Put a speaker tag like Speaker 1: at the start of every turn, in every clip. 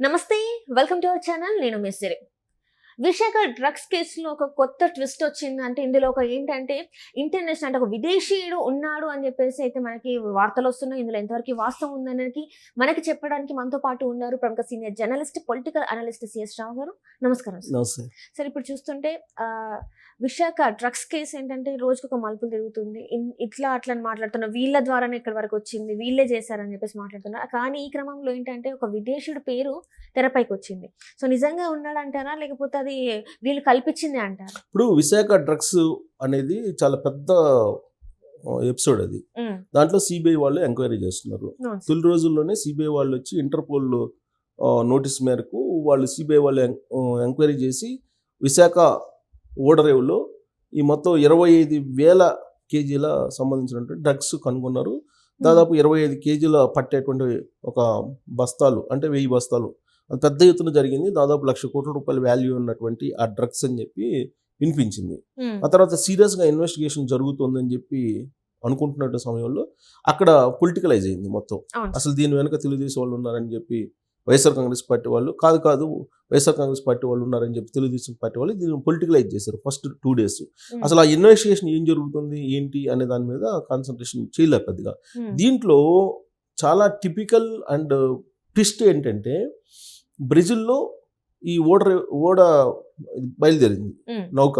Speaker 1: నమస్తే, welcome to our channel. నేను మిస్సిరి. Visakha drugs కేసులో ఒక కొత్త ట్విస్ట్ వచ్చింది. అంటే ఇందులో ఏంటంటే ఇంటర్నేషనల్ అంటే ఒక విదేశీయుడు ఉన్నాడు అని చెప్పేసి అయితే మనకి వార్తలు వస్తున్నాయి. ఇందులో ఎంతవరకు వాస్తవం ఉందనేది మనకి చెప్పడానికి మనతో పాటు ఉన్నారు ప్రముఖ senior journalist, political analyst C S Rao గారు. నమస్కారం సార్. ఇప్పుడు చూస్తుంటే విశాఖ డ్రగ్స్ కేసు ఏంటంటే రోజుకు ఒక మలుపులు తిరుగుతుంది. ఇట్లా అట్లా అని మాట్లాడుతున్నారు. వీళ్ళ ద్వారానే ఇక్కడి వరకు వచ్చింది, వీళ్ళే చేశారని చెప్పేసి మాట్లాడుతున్నారు. కానీ ఈ క్రమంలో ఏంటంటే ఒక విదేశీయుడు పేరు తెరపైకి వచ్చింది. సో నిజంగా ఉన్నాడంటారా, లేకపోతే అది వీళ్ళు కల్పించింది అంటారా?
Speaker 2: ఇప్పుడు విశాఖ డ్రగ్స్ అనేది చాలా పెద్ద ఎపిసోడ్ అది. దాంట్లో సిబిఐ వాళ్ళు ఎంక్వైరీ చేస్తున్నారు. తొలి రోజుల్లోనే సిబిఐ వాళ్ళు వచ్చి ఇంటర్పోల్ నోటీస్ మేరకు వాళ్ళు సిబిఐ వాళ్ళు ఎంక్వైరీ చేసి విశాఖ ఓడరేవులో ఈ మొత్తం 25,000 కేజీల సంబంధించినటువంటి డ్రగ్స్ కనుగొన్నారు. దాదాపు 25 కేజీల పట్టేటువంటి ఒక బస్తాలు అంటే 1000 బస్తాలు పెద్ద ఎత్తున జరిగింది. దాదాపు 1,00,000 కోట్ల రూపాయల వాల్యూ ఉన్నటువంటి ఆ డ్రగ్స్ అని చెప్పి వినిపించింది. ఆ తర్వాత సీరియస్గా ఇన్వెస్టిగేషన్ జరుగుతుందని చెప్పి అనుకుంటున్న సమయంలో అక్కడ పొలిటికలైజ్ అయింది మొత్తం. అసలు దీని వెనుక తెలుగుదేశం వాళ్ళు ఉన్నారని చెప్పి వైఎస్ఆర్ కాంగ్రెస్ పార్టీ వాళ్ళు, కాదు వైఎస్ఆర్ కాంగ్రెస్ పార్టీ వాళ్ళు ఉన్నారని చెప్పి తెలుగుదేశం పార్టీ వాళ్ళు దీన్ని పొలిటికలైజ్ చేశారు ఫస్ట్ 2 days. అసలు ఆ ఇన్వెస్టిగేషన్ ఏం జరుగుతుంది ఏంటి అనే దాని మీద కాన్సన్ట్రేషన్ చేయలేదు పెద్దగా. దీంట్లో చాలా టిపికల్ అండ్ ట్విస్ట్ ఏంటంటే బ్రెజిల్లో ఈ ఓడ బయలుదేరింది నౌక.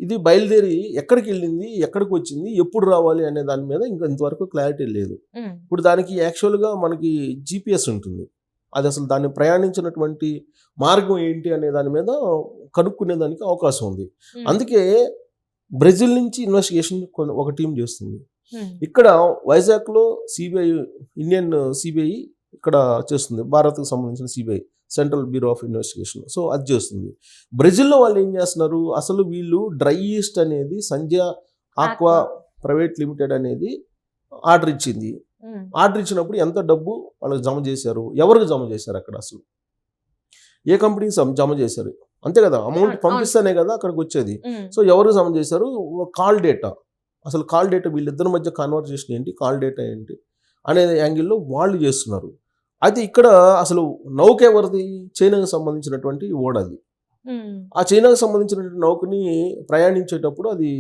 Speaker 2: ఇది బయలుదేరి ఎక్కడికి వెళ్ళింది, ఎక్కడికి వచ్చింది, ఎప్పుడు రావాలి అనే దాని మీద ఇంకా ఇంతవరకు క్లారిటీ లేదు. ఇప్పుడు దానికి యాక్చువల్గా మనకి GPS ఉంటుంది. అది అసలు దాన్ని ప్రయాణించినటువంటి మార్గం ఏంటి అనే దాని మీద కనుక్కునేదానికి అవకాశం ఉంది. అందుకే బ్రెజిల్ నుంచి ఇన్వెస్టిగేషన్ ఒక టీం చేస్తుంది. ఇక్కడ వైజాగ్లో సిబిఐ, ఇండియన్ సిబిఐ ఇక్కడ చేస్తుంది. భారత్కు సంబంధించిన CBI, central bureau of investigation. So అది చేస్తుంది. బ్రెజిల్లో వాళ్ళు ఏం చేస్తున్నారు, అసలు వీళ్ళు డ్రై ఈస్ట్ అనేది సంధ్య ఆక్వా ప్రైవేట్ లిమిటెడ్ అనేది ఆర్డర్ ఇచ్చింది. ఆర్డర్ ఇచ్చినప్పుడు ఎంత డబ్బు వాళ్ళకి జమ చేశారు, ఎవరికి జమ చేశారు, అక్కడ అసలు ఏ కంపెనీకి జమ చేశారు, అంతే కదా, అమౌంట్ పంపిస్తేనే కదా అక్కడికి వచ్చేది. సో ఎవరికి జమ చేశారు, కాల్ డేటా, అసలు కాల్ డేటా వీళ్ళిద్దరి మధ్య కన్వర్జేషన్ ఏంటి, కాల్ డేటా ఏంటి అనే యాంగిల్లో వాళ్ళు చేస్తున్నారు. అయితే ఇక్కడ అసలు నౌక ఎవరిది, చైనాకు సంబంధించినటువంటి ఓడది. ఆ చైనాకు సంబంధించినటువంటి నౌకని ప్రయాణించేటప్పుడు అది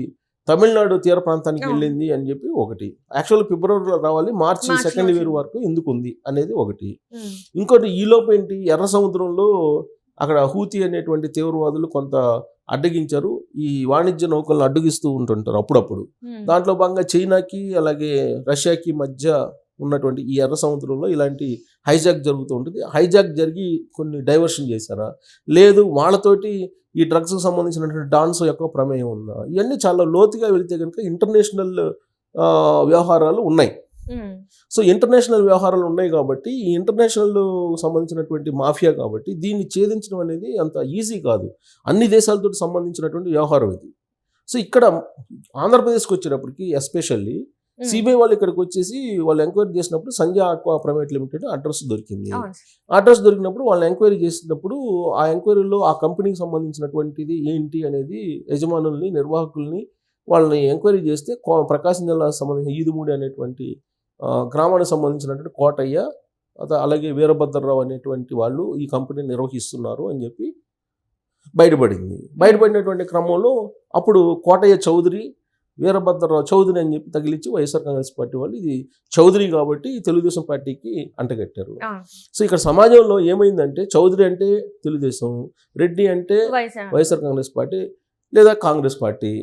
Speaker 2: తమిళనాడు తీర ప్రాంతానికి వెళ్ళింది అని చెప్పి ఒకటి. యాక్చువల్గా ఫిబ్రవరిలో రావాలి, మార్చి 2nd వీక్ వరకు ఎందుకు ఉంది అనేది ఒకటి. ఇంకోటి ఈలోపు ఏంటి, ఎర్ర సముద్రంలో అక్కడ హూతీ అనేటువంటి తీవ్రవాదులు కొంత అడ్డగించారు. ఈ వాణిజ్య నౌకలను అడ్డగిస్తూ ఉంటుంటారు అప్పుడప్పుడు. దాంట్లో భాగంగా చైనాకి అలాగే రష్యాకి మధ్య ఉన్నటువంటి ఈ ఎర్ర సముద్రంలో ఇలాంటి హైజాక్ జరుగుతూ ఉంటుంది. హైజాక్ జరిగి కొన్ని డైవర్షన్ చేశారా, లేదు వాళ్ళతోటి ఈ డ్రగ్స్కి సంబంధించినటువంటి డాన్స్ యొక్క ప్రమేయం ఉందా, ఇవన్నీ చాలా లోతుగా వెళితే కనుక ఇంటర్నేషనల్ వ్యవహారాలు ఉన్నాయి. సో ఇంటర్నేషనల్ వ్యవహారాలు ఉన్నాయి కాబట్టి ఈ ఇంటర్నేషనల్ సంబంధించినటువంటి మాఫియా కాబట్టి దీన్ని ఛేదించడం అనేది అంత ఈజీ కాదు. అన్ని దేశాలతో సంబంధించినటువంటి వ్యవహారం ఇది. సో ఇక్కడ ఆంధ్రప్రదేశ్కి వచ్చేటప్పటికి ఎస్పెషల్లీ సిబిఐ వాళ్ళు ఇక్కడికి వచ్చేసి వాళ్ళు ఎంక్వైరీ చేసినప్పుడు సంధ్య ఆక్వా ప్రైవేట్ లిమిటెడ్ అడ్రస్ దొరికింది. అడ్రస్ దొరికినప్పుడు వాళ్ళని ఎంక్వైరీ చేసినప్పుడు ఆ ఎంక్వైరీలో ఆ కంపెనీకి సంబంధించినటువంటిది ఏంటి అనేది యజమానుల్ని, నిర్వాహకుల్ని వాళ్ళని ఎంక్వైరీ చేస్తే ప్రకాశం జిల్లాకు సంబంధించిన ఈదుమూడి అనేటువంటి గ్రామానికి సంబంధించినటువంటి కోటయ్య, అలాగే వీరభద్రరావు అనేటువంటి వాళ్ళు ఈ కంపెనీని నిర్వహిస్తున్నారు అని చెప్పి బయటపడింది. బయటపడినటువంటి క్రమంలో అప్పుడు కోటయ్య చౌదరి, వీరభద్రరావు చౌదరి అని చెప్పి తగిలించి వైఎస్ఆర్ కాంగ్రెస్ పార్టీ వాళ్ళు ఇది చౌదరి కాబట్టి తెలుగుదేశం పార్టీకి అంటగట్టారు. సో ఇక్కడ సమాజంలో ఏమైందంటే చౌదరి అంటే తెలుగుదేశం, రెడ్డి అంటే వైఎస్ఆర్ కాంగ్రెస్ పార్టీ లేదా కాంగ్రెస్ పార్టీ,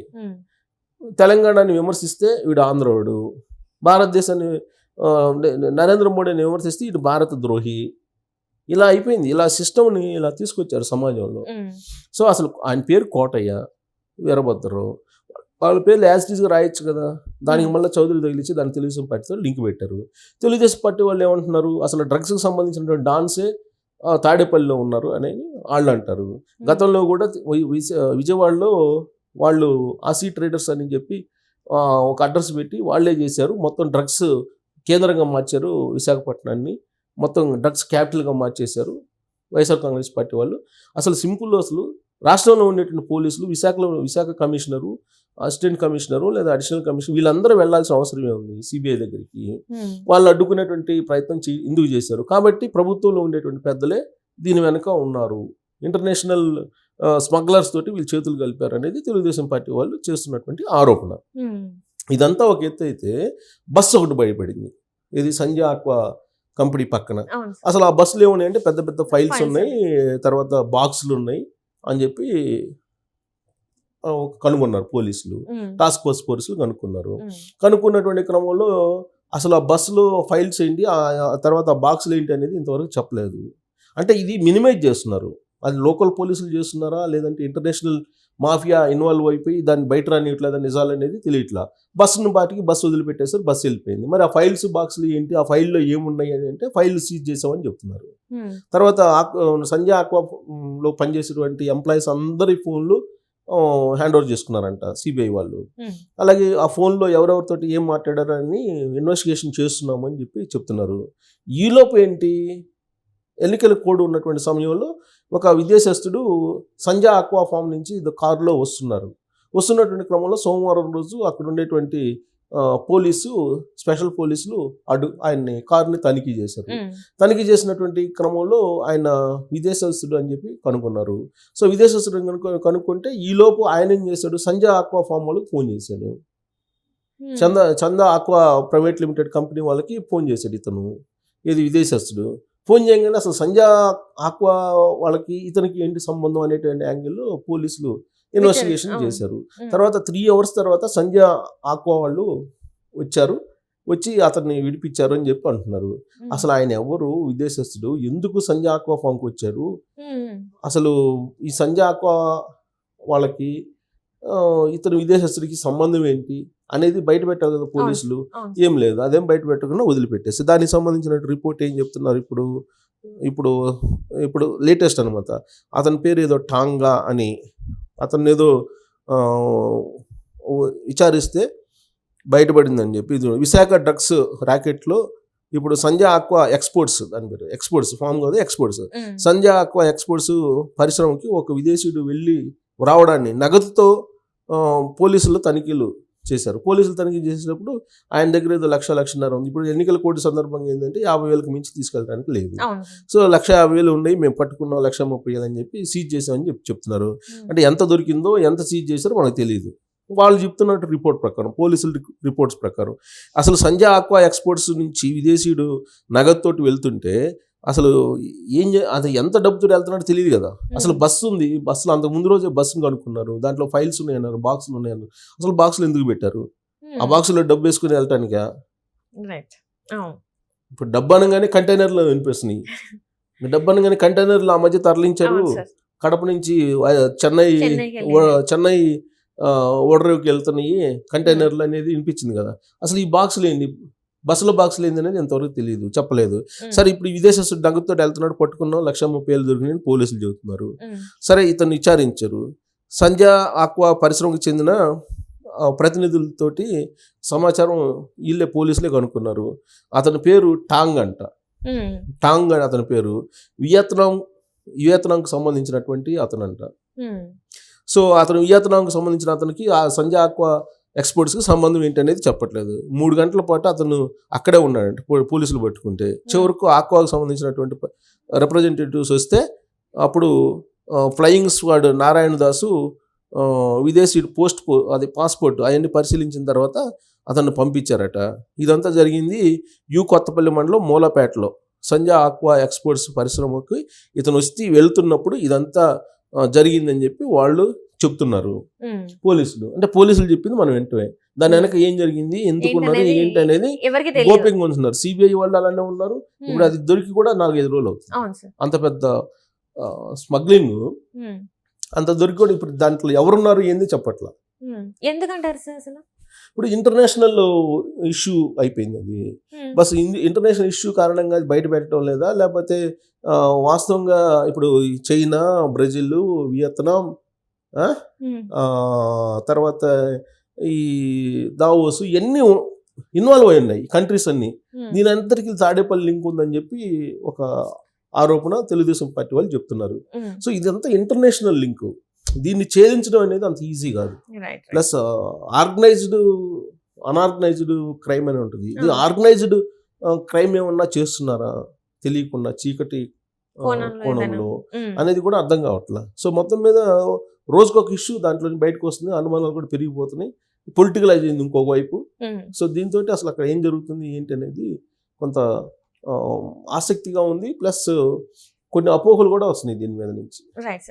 Speaker 2: తెలంగాణని విమర్శిస్తే వీడు ఆంధ్రోడు, భారతదేశాన్ని నరేంద్ర మోడీని విమర్శిస్తే ఇటు భారత ద్రోహి, ఇలా అయిపోయింది. ఇలా సిస్టమ్ని ఇలా తీసుకొచ్చారు సమాజంలో. సో అసలు ఆయన పేరు కోటయ్య, వీరభద్రరావు, వాళ్ళ పేర్లు యాజ్ టీజ్గా రాయొచ్చు కదా, దానికి మళ్ళీ చౌదరి తగిలించి దాన్ని తెలుగుదేశం పార్టీతో లింక్ పెట్టారు. తెలుగుదేశం పార్టీ వాళ్ళు ఏమంటున్నారు, అసలు డ్రగ్స్కి సంబంధించినటువంటి డాన్సే తాడేపల్లిలో ఉన్నారు అని వాళ్ళు అంటారు. గతంలో కూడా విజయవాడలో వాళ్ళు ఆసీ ట్రేడర్స్ అని చెప్పి ఒక అడ్రస్ పెట్టి వాళ్ళే చేశారు. మొత్తం డ్రగ్స్ కేంద్రంగా మార్చారు విశాఖపట్నాన్ని, మొత్తం డ్రగ్స్ క్యాపిటల్గా మార్చేశారు వైఎస్ఆర్ కాంగ్రెస్ పార్టీ వాళ్ళు. అసలు సింపుల్, అసలు రాష్ట్రంలో ఉండేటువంటి పోలీసులు, విశాఖ కమిషనరు, అసిస్టెంట్ కమిషనరు లేదా అడిషనల్ కమిషనర్ వీళ్ళందరూ వెళ్లాల్సిన అవసరమే ఉంది సిబిఐ దగ్గరికి. వాళ్ళు అడ్డుకునేటువంటి ప్రయత్నం ఎందుకు చేశారు కాబట్టి ప్రభుత్వంలో ఉండేటువంటి పెద్దలే దీని వెనక ఉన్నారు, ఇంటర్నేషనల్ స్మగ్లర్స్ తోటి వీళ్ళు చేతులు కలిపారు అనేది తెలుగుదేశం పార్టీ వాళ్ళు చేస్తున్నటువంటి ఆరోపణ. ఇదంతా ఒక ఎత్తు అయితే బస్సు ఒకటి బయటపడింది, ఇది సంజయ్ ఆక్వా కంపెనీ పక్కన. అసలు ఆ బస్సులు ఏమున్నాయి అంటే పెద్ద పెద్ద ఫైల్స్ ఉన్నాయి, తర్వాత బాక్సులు ఉన్నాయి అని చెప్పి కనుగొన్నారు పోలీసులు, టాస్క్ ఫోర్స్ పోలీసులు కనుక్కున్నారు. కనుక్కున్నటువంటి క్రమంలో అసలు ఆ బస్సులో ఫైల్స్ ఏంటి, ఆ తర్వాత ఆ బాక్సులు ఏంటి అనేది ఇంతవరకు చెప్పలేదు. అంటే ఇది మినిమైజ్ చేస్తున్నారు. అది లోకల్ పోలీసులు చేస్తున్నారా లేదంటే ఇంటర్నేషనల్ మాఫియా ఇన్వాల్వ్ అయిపోయి దాన్ని బయట రానియట్లేదా నిజాలు అనేది తెలియట్లా. బస్సును బాటికి బస్సు వదిలిపెట్టేసారు, బస్సు వెళ్ళిపోయింది. మరి ఆ ఫైల్స్ బాక్సులు ఏంటి, ఆ ఫైల్లో ఏమున్నాయి అని అంటే ఫైల్ సీజ్ చేసామని చెప్తున్నారు. తర్వాత సంజయ్ ఆక్వాలో పనిచేసేటువంటి ఎంప్లాయీస్ అందరి ఫోన్లు హ్యాండ్ ఓవర్ చేసుకున్నారంట సిబిఐ వాళ్ళు. అలాగే ఆ ఫోన్లో ఎవరెవరితోటి ఏం మాట్లాడారని ఇన్వెస్టిగేషన్ చేస్తున్నాము అని చెప్పి చెప్తున్నారు. ఈలోపు ఏంటి, ఎన్నికల కోడ్ ఉన్నటువంటి సమయంలో ఒక విదేశస్తుడు సంజయ్ ఆక్వా ఫామ్ నుంచి కారులో వస్తున్నటువంటి క్రమంలో సోమవారం రోజు అక్కడ ఉండేటువంటి స్పెషల్ పోలీసులు ఆయన్ని కారుని తనిఖీ చేశారు. తనిఖీ చేసినటువంటి క్రమంలో ఆయన విదేశస్తుడు అని చెప్పి కనుక్కున్నారు. సో విదేశస్తుడు కనుక్కుంటే ఈలోపు ఆయన ఏం చేశాడు, సంజయ్ ఆక్వా ఫామ్ వాళ్ళకి ఫోన్ చేశాడు. చందా ఆక్వా ప్రైవేట్ లిమిటెడ్ కంపెనీ వాళ్ళకి ఫోన్ చేశాడు ఇతను, ఇది విదేశస్తుడు. ఫోన్ చేయగానే అసలు సంజయ్ ఆక్వా వాళ్ళకి ఇతనికి ఏంటి సంబంధం అనేటువంటి యాంగిల్లో పోలీసులు ఇన్వెస్టిగేషన్ చేశారు. తర్వాత 3 hours తర్వాత సంజయ్ ఆక్వా వాళ్ళు వచ్చి అతన్ని విడిపించారు అని చెప్పి అంటున్నారు. అసలు ఆయన ఎవరు, విదేశస్తుడు, ఎందుకు సంజయ్ ఆక్వా ఫామ్కి వచ్చారు, అసలు ఈ సంజయ్ ఆక్వా వాళ్ళకి ఇతను విదేశస్తుడికి సంబంధం ఏంటి అనేది బయట పెట్టారు కదా పోలీసులు. ఏం లేదు, అదేం బయట పెట్టకుండా వదిలిపెట్టేసి దానికి సంబంధించిన రిపోర్ట్ ఏం చెప్తున్నారు ఇప్పుడు లేటెస్ట్ అనమాట. అతని పేరు ఏదో టాంగా అని, అతను ఏదో విచారిస్తే బయటపడిందని చెప్పి. ఇది విశాఖ డ్రగ్స్ ర్యాకెట్లో ఇప్పుడు సంజయ్ ఆక్వా ఎక్స్పోర్ట్స్, దాని పేరు ఎక్స్పోర్ట్స్ ఫామ్ కదా ఎక్స్పోర్ట్స్, సంజయ్ ఆక్వా ఎక్స్పోర్ట్స్ పరిశ్రమకి ఒక విదేశీయుడు వెళ్ళి రావడాన్ని నగదుతో పోలీసులు తనిఖీలు చేశారు. పోలీసులు తనిఖీ చేసినప్పుడు ఆయన దగ్గర ఏదో 1,00,000 ఉంది. ఇప్పుడు ఎన్నికల కోడ్ సందర్భంగా ఏంటంటే 50,000కి మించి తీసుకెళ్ళడానికి లేదు. సో 1,50,000 ఉన్నాయి, మేము పట్టుకున్నాం 1,30,000 అని చెప్పి సీజ్ చేసామని చెప్తున్నారు. అంటే ఎంత దొరికిందో ఎంత సీజ్ చేశారో మనకు తెలియదు. వాళ్ళు చెప్తున్నట్టు రిపోర్ట్ ప్రకారం, పోలీసుల రిపోర్ట్స్ ప్రకారం అసలు సంజయ్ ఆక్వా ఎక్స్పోర్ట్స్ నుంచి విదేశీయుడు నగదుతోటి వెళ్తుంటే అసలు అది ఎంత డబ్బుతో వెళ్తున్నాడో తెలియదు కదా. అసలు బస్సు ఉంది, బస్సులో అంతకు ముందు రోజే బస్సును కనుక్కున్నారు, దాంట్లో ఫైల్స్ ఉన్నాయన్నారు, బాక్సులు ఉన్నాయన్నారు. అసలు బాక్సులు ఎందుకు పెట్టారు, ఆ బాక్సులో డబ్బు వేసుకుని వెళ్ళటానికా? ఇప్పుడు డబ్బు అనగానే కంటైనర్లో వినిపిస్తున్నాయి, డబ్బు అనగానే కంటైనర్లు ఆ మధ్య తరలించారు. కడప నుంచి చెన్నై ఓడరేవుకి వెళ్తున్నాయి కంటైనర్లు అనేది వినిపించింది కదా. అసలు ఈ బాక్సులు ఏంటి, బస్సులో బాక్సులు ఏంది అనేది ఎంతవరకు తెలియదు, చెప్పలేదు. సరే ఇప్పుడు విదేశస్తుడు నగదుతో వెళ్తున్నాడు, పట్టుకున్నాం 1,30,000 దొరికినాయని పోలీసులు చెబుతున్నారు. సరే ఇతను విచారించారు. సంజయ్ ఆక్వా పరిశ్రమకు చెందిన ప్రతినిధులతోటి సమాచారం వీళ్ళే పోలీసులే కనుక్కున్నారు. అతని పేరు టాంగ్ అంట, టాంగ్ అని అతని పేరు. వియత్నాంకు సంబంధించినటువంటి అతనంట. సో అతను వియత్నాంకు సంబంధించిన అతనికి ఆ సంజయ్ ఆక్వా ఎక్స్పోర్ట్స్కి సంబంధం ఏంటనేది చెప్పట్లేదు. 3 గంటల పాటు అతను అక్కడే ఉన్నాడంట పోలీసులు పట్టుకుంటే. చివరకు ఆక్వాకు సంబంధించినటువంటి రిప్రజెంటేటివ్స్ వస్తే అప్పుడు ఫ్లయింగ్ స్క్వాడ్ నారాయణ దాసు విదేశీ పాస్పోర్ట్ అవన్నీ పరిశీలించిన తర్వాత అతన్ని పంపించారట. ఇదంతా జరిగింది కొత్తపల్లి మండలం మూలపేటలో సంజయ్ ఆక్వా ఎక్స్పోర్ట్స్ పరిశ్రమకి ఇతను వచ్చి వెళ్తున్నప్పుడు ఇదంతా జరిగిందని చెప్పి వాళ్ళు చెప్తున్నారు పోలీసులు. అంటే పోలీసులు చెప్పింది మనం వెంటనే దాని వెనక ఏం జరిగింది, ఎందుకున్నారు, ఏంటి అనేది గోప్యంగా ఉంటున్నారు. సిబిఐ వాళ్ళు అలానే ఉన్నారు. ఇప్పుడు అది దొరికి కూడా 4-5 రోజులు అవుతుంది. అంత పెద్ద స్మగ్లింగ్ అంత దొరికి కూడా ఇప్పుడు దాంట్లో ఎవరున్నారు ఏంది చెప్పట్లా.
Speaker 1: ఎందుకంటారు సార్ అసలు?
Speaker 2: ఇప్పుడు ఇంటర్నేషనల్ ఇష్యూ అయిపోయింది అది. బస్ ఇంటర్నేషనల్ ఇష్యూ కారణంగా అది బయట పెట్టడం లేదా, లేకపోతే వాస్తవంగా ఇప్పుడు చైనా, బ్రెజిల్, వియత్నాం, తర్వాత ఈ దావోస్ ఇవన్నీ ఇన్వాల్వ్ అయి ఉన్నాయి కంట్రీస్ అన్ని. దీని అంతటికి తాడేపల్లి లింక్ ఉందని చెప్పి ఒక ఆరోపణ తెలుగుదేశం పార్టీ వాళ్ళు చెప్తున్నారు. సో ఇదంతా ఇంటర్నేషనల్ లింక్, దీన్ని ఛేదించడం అనేది అంత ఈజీ కాదు. ప్లస్ ఆర్గనైజ్డ్ అన్ఆర్గనైజ్డ్ క్రైమ్ అని ఉంటుంది. ఇది ఆర్గనైజ్డ్ క్రైమ్ ఏమన్నా చేస్తున్నారా తెలియకుండా చీకటి కోణంలో అనేది కూడా అర్థం కావట్లా. సో మొత్తం మీద రోజుకొక ఇష్యూ దాంట్లో బయటకు వస్తుంది, అనుమానాలు కూడా పెరిగిపోతున్నాయి, పొలిటికలైజ్ అయింది ఇంకొక వైపు. సో దీంతో అసలు అక్కడ ఏం జరుగుతుంది ఏంటి అనేది కొంత ఆసక్తిగా ఉంది. ప్లస్ కొన్ని అపోహలు కూడా వస్తున్నాయి దీని మీద నుంచి.
Speaker 1: Right sir.